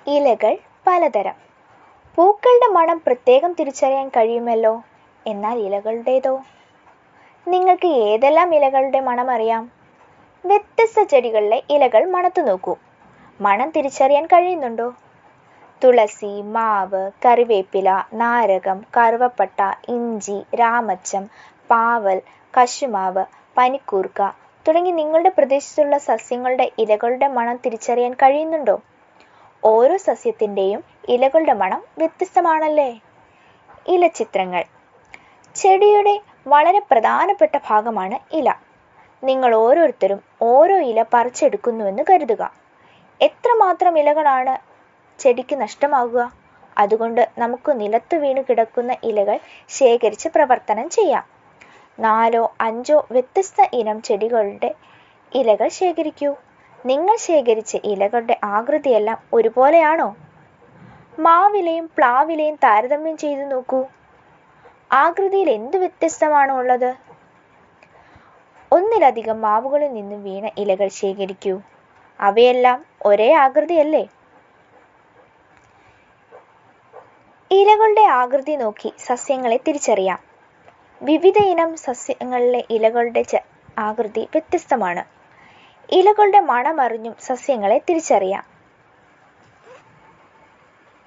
ഇലകൾ പലതരം. പൂക്കളുടെ മണം പ്രത്യേകം തിരിച്ചറിയാൻ കഴിയുമല്ലോ. എന്നാൽ ഇലകളുടേതോ? നിങ്ങൾക്ക് ഏതെല്ലാം ഇലകളുടെ മണം അറിയാം? വ്യത്യസ്ത ചെടികളിലെ ഇലകൾ മണത്തു നോക്കൂ. മണം തിരിച്ചറിയാൻ കഴിയുന്നുണ്ടോ? തുളസി, മാവ്, കറിവേപ്പില, നാരകം, കറുവപ്പട്ട, ഇഞ്ചി, രാമച്ചം, പാവൽ, കശുമാവ്, പനിക്കൂർക്ക തുടങ്ങി നിങ്ങളുടെ പ്രദേശത്തുള്ള സസ്യങ്ങളുടെ ഇലകളുടെ മണം തിരിച്ചറിയാൻ കഴിയുന്നുണ്ടോ? ഓരോ സസ്യത്തിൻ്റെയും ഇലകളുടെ മണം വ്യത്യസ്തമാണല്ലേ. ഇലച്ചിത്രങ്ങൾ. ചെടിയുടെ വളരെ പ്രധാനപ്പെട്ട ഭാഗമാണ് ഇല. നിങ്ങൾ ഓരോരുത്തരും ഓരോ ഇല പറിച്ചെടുക്കുന്നുവെന്ന് കരുതുക. എത്രമാത്രം ഇലകളാണ് ചെടിക്ക് നഷ്ടമാകുക? അതുകൊണ്ട് നമുക്ക് നിലത്ത് വീണ് കിടക്കുന്ന ഇലകൾ ശേഖരിച്ച് പ്രവർത്തനം ചെയ്യാം. 4-5 വ്യത്യസ്ത ഇനം ചെടികളുടെ ഇലകൾ ശേഖരിക്കൂ. നിങ്ങൾ ശേഖരിച്ച ഇലകളുടെ ആകൃതിയെല്ലാം ഒരുപോലെയാണോ? മാവിലയും പ്ലാവിലയും താരതമ്യം ചെയ്തു നോക്കൂ. ആകൃതിയിൽ എന്ത് വ്യത്യസ്തമാണോ ഉള്ളത്? ഒന്നിലധികം മാവുകളിൽ നിന്നും വീണ ഇലകൾ ശേഖരിക്കൂ. അവയെല്ലാം ഒരേ ആകൃതിയല്ലേ? ഇലകളുടെ ആകൃതി നോക്കി സസ്യങ്ങളെ തിരിച്ചറിയാം. വിവിധ ഇനം സസ്യങ്ങളിലെ ഇലകളുടെ ആകൃതി വ്യത്യസ്തമാണ്. ഇലകളുടെ മണമറിഞ്ഞും സസ്യങ്ങളെ തിരിച്ചറിയാം.